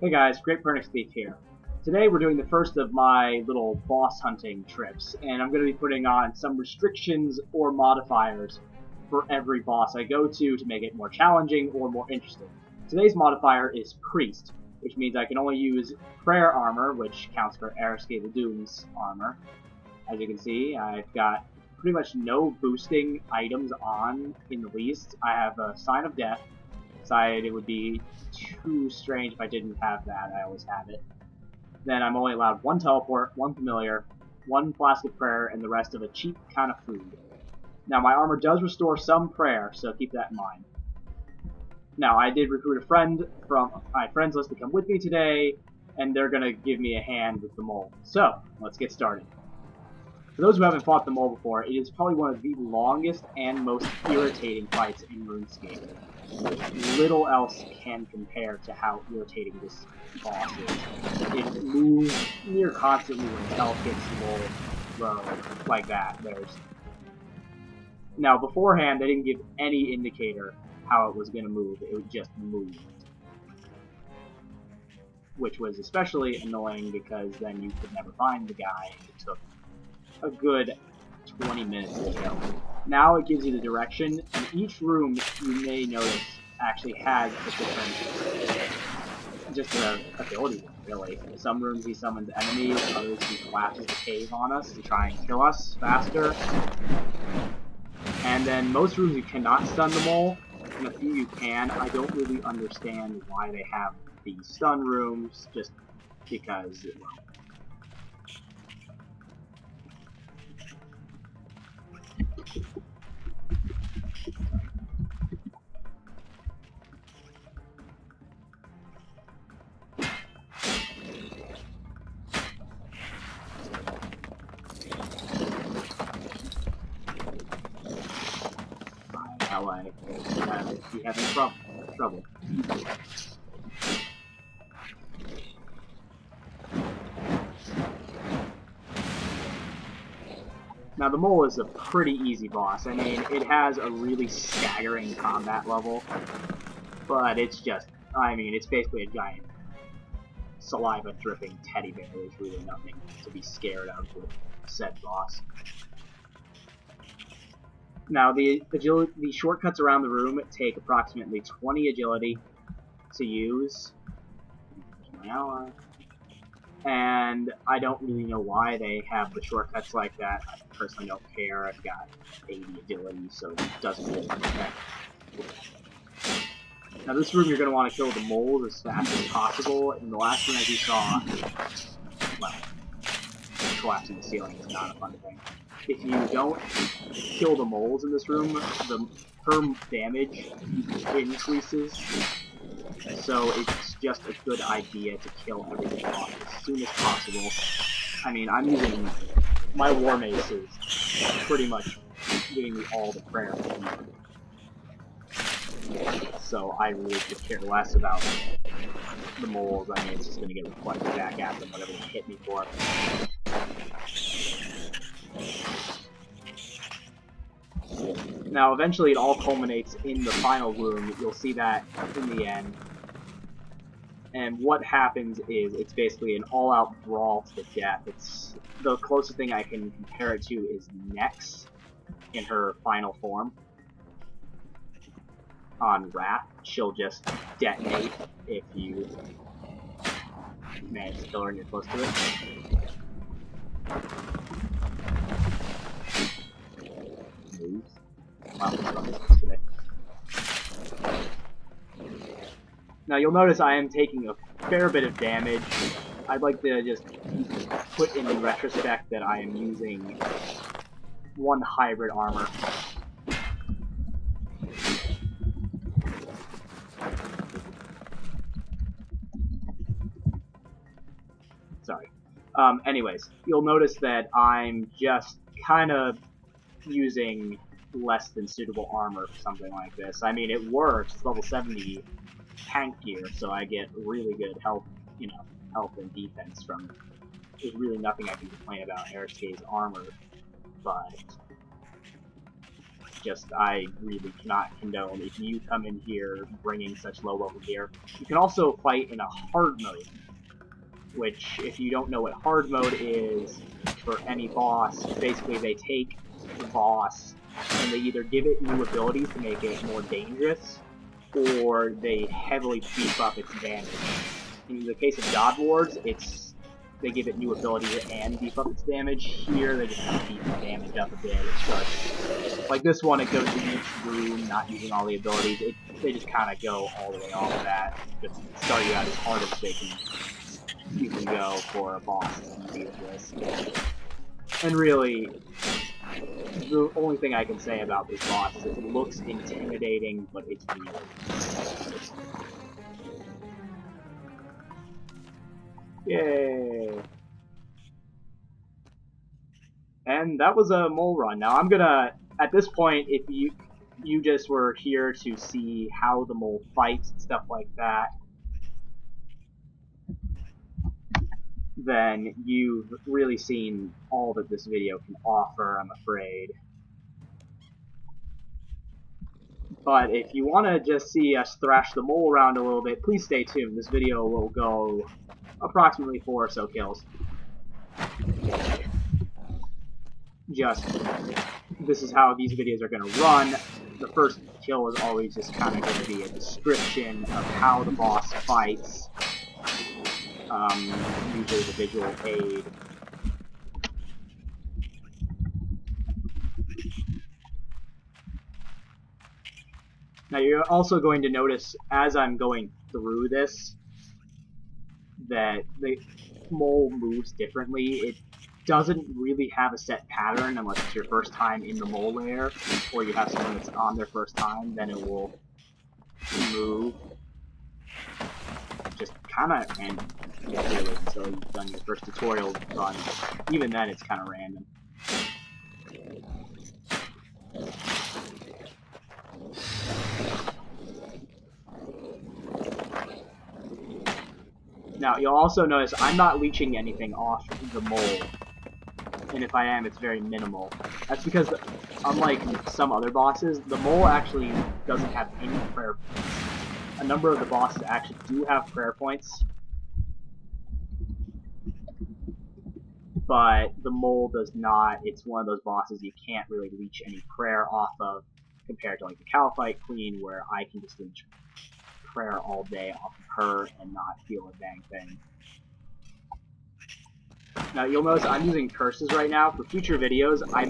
Hey guys, Great Pernix here. Today we're doing the first of my little boss hunting trips, and I'm going to be putting on some restrictions or modifiers for every boss I go to make it more challenging or more interesting. Today's modifier is Priest, which means I can only use Prayer Armor, which counts for Aeroscape Doom's armor. As you can see, I've got pretty much no boosting items on in the least. I have a Sign of Death. Decided it would be too strange if I didn't have that. I always have it. Then I'm only allowed one teleport, one familiar, one flask of prayer, and the rest of a cheap kind of food. Now my armor does restore some prayer, so keep that in mind. Now I did recruit a friend from my friends list to come with me today, and they're gonna give me a hand with the mole. So let's get started. For those who haven't fought the mole before, it is probably one of the longest and most irritating fights in RuneScape. Little else can compare to how irritating this boss is. It moves near constantly when its health gets low, like that. Now beforehand, they didn't give any indicator how it was going to move. It would just move, which was especially annoying because then you could never find the guy. It took a good 20 minutes to kill. Now it gives you the direction, and each room, you may notice, actually has a different, just an ability, really. Some rooms he summons enemies, others he collapses the cave on us to try and kill us faster. And then most rooms you cannot stun the mole, and a few you can. I don't really understand why they have these stun rooms, just because, well, how I be having trouble. Now the mole is a pretty easy boss. I mean, it has a really staggering combat level, but it's just, I mean, it's basically a giant saliva-dripping teddy bear. There's really nothing to be scared of with said boss. Now the shortcuts around the room take approximately 20 agility to use. Now, and I don't really know why they have the shortcuts like that. I personally don't care. I've got 80 agility, so it doesn't really affect. Now this room you're going to want to kill the moles as fast as possible. In the last room as you saw, well, collapsing the ceiling is not a fun thing. If you don't kill the moles in this room, the perm damage increases, so it's just a good idea to kill everything off as soon as possible. I mean, I'm using my war mace is pretty much giving me all the prayer, so I really could care less about the moles. I mean, it's just going to get reflected back at them, whatever they hit me for. Now, eventually it all culminates in the final room. You'll see that in the end. And what happens is, it's basically an all-out brawl to the death. It's the closest thing I can compare it to is Nex in her final form. On Wrath, she'll just detonate if you manage to kill her and you're close to it. Moves. Today. Now you'll notice I am taking a fair bit of damage. I'd like to just put in retrospect that I am using one hybrid armor. Sorry. Anyways, you'll notice that I'm just kind of using less than suitable armor for something like this. I mean, it works. It's level 70 tank gear, so I get really good health, health and defense from it. There's really nothing I can complain about Aeroscape's armor, but just I really cannot condone if you come in here bringing such low level gear. You can also fight in a hard mode, which, if you don't know what hard mode is for any boss, basically they take the boss and they either give it new abilities to make it more dangerous, or they heavily beef up its damage. In the case of God Wards, they give it new abilities and beef up its damage. Here, they just kind of beef the damage up a bit. But like this one, it goes to each room, not using all the abilities. They just kind of go all the way off of that. Just start you out as hard as you can go for a boss as easy as this. And really, the only thing I can say about this boss is it looks intimidating, but it's weird. Yay! And that was a mole run. Now I'm gonna, at this point, if you just were here to see how the mole fights and stuff like that, then you've really seen all that this video can offer, I'm afraid. But if you want to just see us thrash the mole around a little bit, please stay tuned. This video will go approximately 4 or so kills. This is how these videos are going to run. The first kill is always just kind of going to be a description of how the boss fights. Usually the visual aid. Now you're also going to notice as I'm going through this that the mole moves differently. It doesn't really have a set pattern unless it's your first time in the mole lair, or you have someone that's on their first time, then it will move just kind of random, really, until you've done your first tutorial run. Even then, it's kind of random. Now, you'll also notice I'm not leeching anything off the mole, and if I am, it's very minimal. That's because, unlike some other bosses, the mole actually doesn't have any prayer points. A number of the bosses actually do have prayer points, but the mole does not. It's one of those bosses you can't really leech any prayer off of, compared to like the Caliphyte Queen, where I can just leech prayer all day off of her and not feel a dang thing. Now you'll notice I'm using curses right now. For future videos, I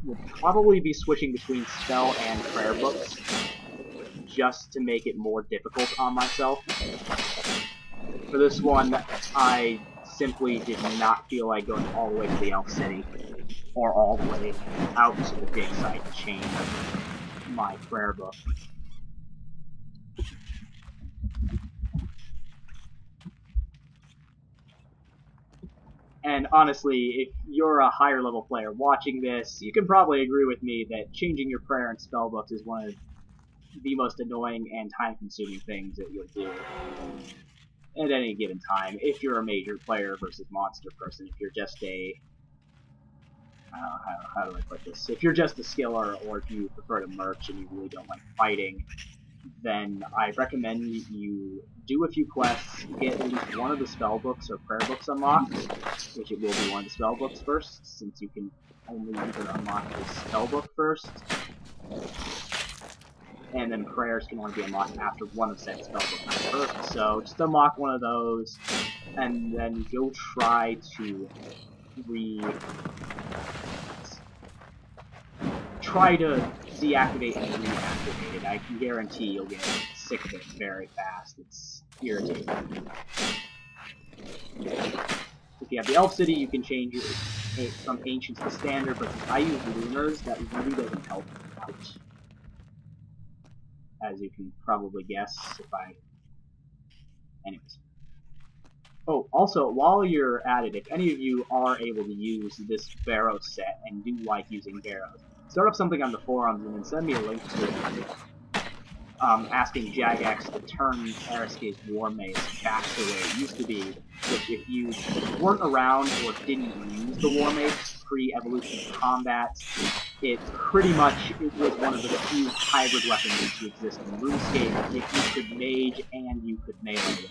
will probably be switching between spell and prayer books, just to make it more difficult on myself. For this one, I simply did not feel like going all the way to the Elf City, or all the way out to the big site to change my prayer book. And honestly, if you're a higher level player watching this, you can probably agree with me that changing your prayer and spell books is one of the most annoying and time-consuming things that you'll do at any given time. If you're a major player versus monster person, if you're just a... how do I put this? If you're just a skiller, or if you prefer to merch and you really don't like fighting, then I recommend you do a few quests, get at least one of the spell books or prayer books unlocked, which it will be one of the spell books first, since you can only either unlock the spell book first, and then prayers can only be unlocked after one of said spell books first. So just unlock one of those, and then go try to deactivate and reactivate it. I can guarantee you'll get sick of it very fast. It's irritating. If you have the Elf City, you can change it from Ancients to Standard, but if I use Lunars, that really doesn't help out. As you can probably guess, anyways. Oh, also, while you're at it, if any of you are able to use this Barrow set and do like using Barrows, start up something on the forums and then send me a link to it, asking Jagex to turn Eriska's War Mace back to the way it used to be, which if you weren't around or didn't use the War Mace pre-Evolution of Combat, it was one of the few hybrid weapons to exist in RuneScape. You could mage and you could melee.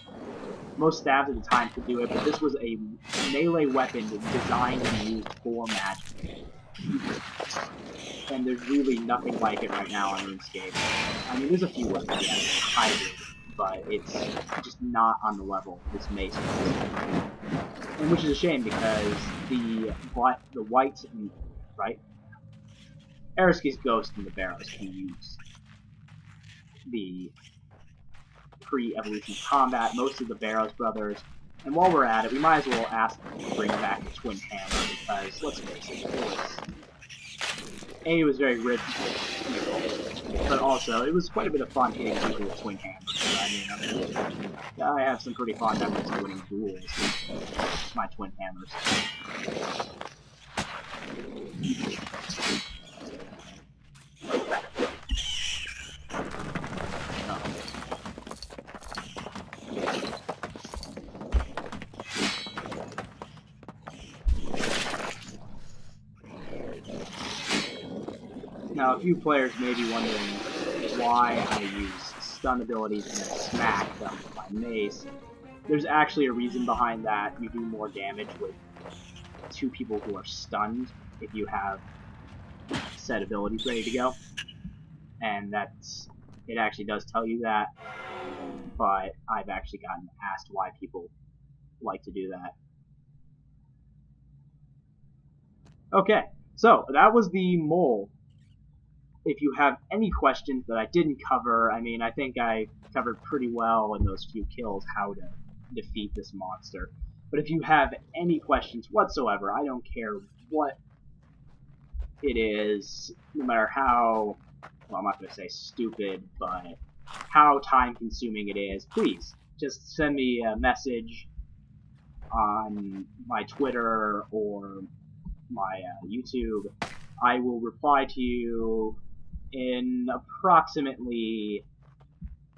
Most stabs at the time could do it, but this was a melee weapon designed and used for magic. And there's really nothing like it right now on RuneScape. I mean, there's a few weapons, yeah, hybrid, but it's just not on the level this mace was. And which is a shame because the white and right, Eriski's Ghost and the Barrows can use the pre-evolution combat, most of the Barrows brothers. And while we're at it, we might as well ask them to bring back the Twin Hammer because, let's face it, it was very rhythmical, but also it was quite a bit of fun hitting people with Twin Hammers. I mean, I have some pretty fond memories of winning duels with my Twin Hammers. Now, a few players may be wondering why I use stun abilities and then smack them with my mace. There's actually a reason behind that. You do more damage with two people who are stunned if you have set abilities ready to go. And it actually does tell you that, but I've actually gotten asked why people like to do that. Okay, so that was the mole. If you have any questions that I didn't cover, I mean, I think I covered pretty well in those few kills how to defeat this monster. But if you have any questions whatsoever, I don't care what it is, no matter how, well, I'm not going to say stupid, but how time-consuming it is, please just send me a message on my Twitter or my YouTube. I will reply to you in approximately,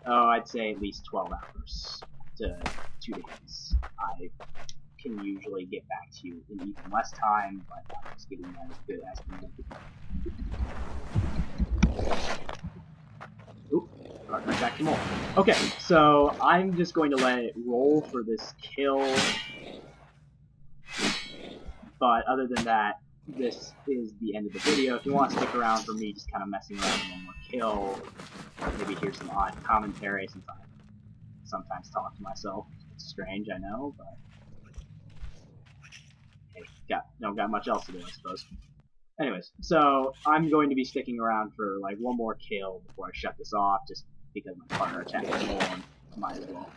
I'd say at least 12 hours to 2 days. I can usually get back to you in even less time, but I'm just giving that as good as I can. Oop, right back to more. Okay, so I'm just going to let it roll for this kill, but other than that, this is the end of the video. If you want to stick around for me just kind of messing around with one more kill, maybe hear some odd commentary since I sometimes talk to myself. It's strange, I know, but hey, don't got much else to do, I suppose. Anyways, so I'm going to be sticking around for like one more kill before I shut this off, just because my partner attacked me more and I might as well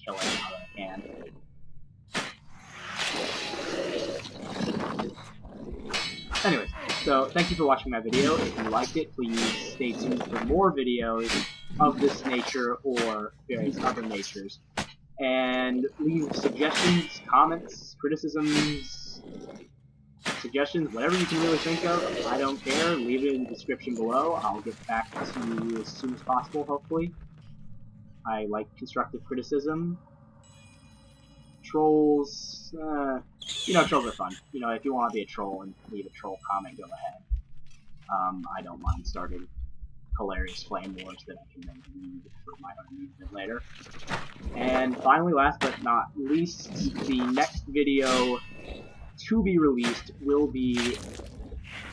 kill it now that I can. Anyways, so thank you for watching my video. If you liked it, please stay tuned for more videos of this nature or various other natures. And leave suggestions, comments, criticisms, suggestions, whatever you can really think of. I don't care. Leave it in the description below. I'll get back to you as soon as possible, hopefully. I like constructive criticism. Trolls, you know, trolls are fun. You know, if you want to be a troll and leave a troll comment, go ahead. I don't mind starting hilarious flame wars that I can then read for my own amusement later. And finally, last but not least, the next video to be released will be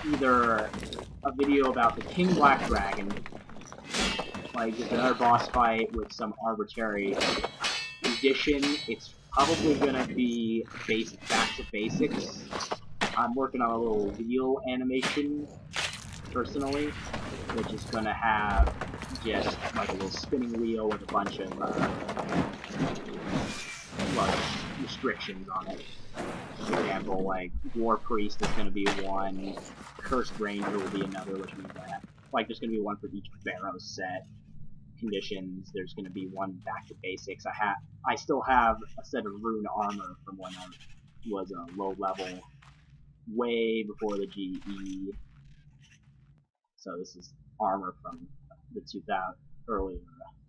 either a video about the King Black Dragon, like just another boss fight with some arbitrary addition. It's probably gonna be based back to basics. I'm working on a little wheel animation, personally, which is gonna have just like a little spinning wheel with a bunch of like restrictions on it. For example, like War Priest is gonna be one, Cursed Ranger will be another, which means that like there's gonna be one for each Barrow set. Conditions, there's going to be one back to basics. I still have a set of rune armor from when I was a low level way before the GE. So this is armor from the earlier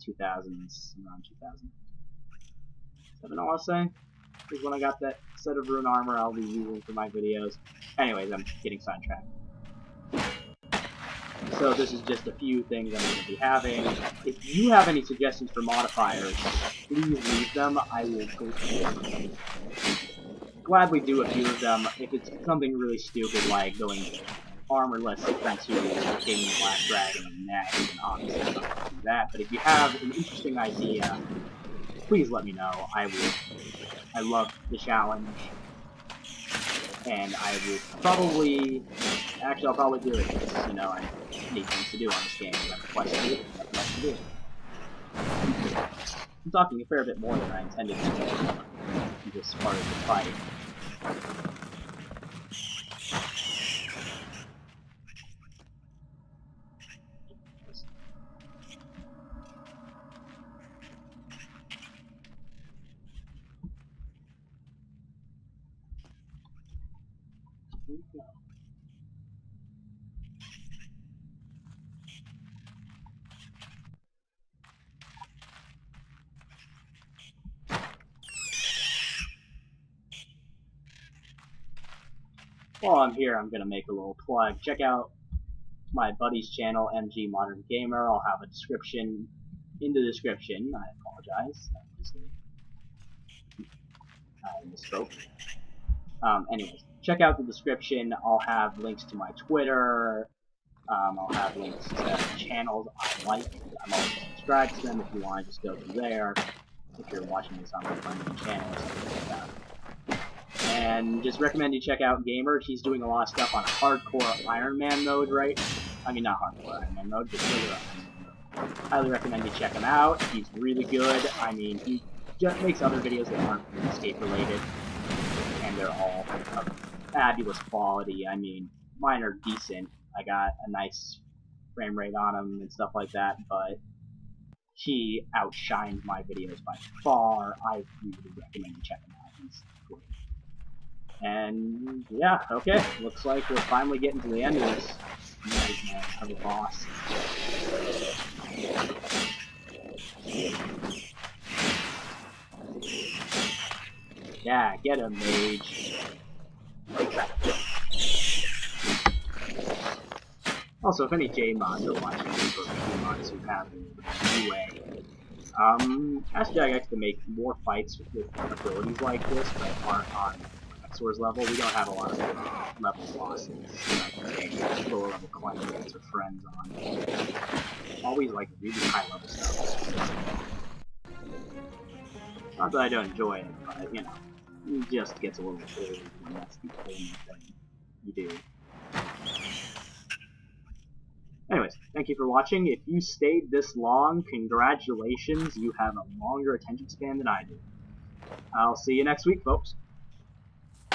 2000s, around 2007, I want to say, is when I got that set of rune armor I'll be using for my videos. Anyways, I'm getting sidetracked. So this is just a few things I'm going to be having. If you have any suggestions for modifiers, please leave them. I will gladly do a few of them. If it's something really stupid like going armorless into King Black Dragon next, then obviously I'm not going to do that. But if you have an interesting idea, please let me know. I love the challenge. And I will probably, actually I'll probably do it, because, you know, I need things to do on this game. I have a quest to do, I'm talking a fair bit more than I intended to do in this part of the fight. Here we go. While I'm here, I'm going to make a little plug. Check out my buddy's channel, MG Modern Gamer. I'll have a description in the description. I apologize. I misspoke. Anyways, check out the description. I'll have links to my Twitter. I'll have links to channels I like. I'm always subscribed to them if you want to just go through there. If you're watching this on my friendly channel or something like that. And just recommend you check out Gamer. He's doing a lot of stuff on hardcore Iron Man mode, right? I mean, not hardcore Iron Man mode, just regular Iron Man mode. Highly recommend you check him out. He's really good. I mean, he just makes other videos that aren't escape related, and they're all of fabulous quality. I mean, mine are decent. I got a nice frame rate on them and stuff like that, but he outshined my videos by far. I really recommend you check him out. He's great. And yeah, okay, looks like we're finally getting to the end of this nightmare of a boss. Yeah, get him, mage. Also, if any J-mods are watching this, or J-mods who have anyway, ask Jagex to make more fights with abilities like this, but aren't on Xor's level. We don't have a lot of level bosses. Lower level clients or friends on. Always like really high level stuff. Not that I don't enjoy it, but you know, it just gets a little old when that's the only thing you do. Anyways, thank you for watching. If you stayed this long, congratulations. You have a longer attention span than I do. I'll see you next week, folks.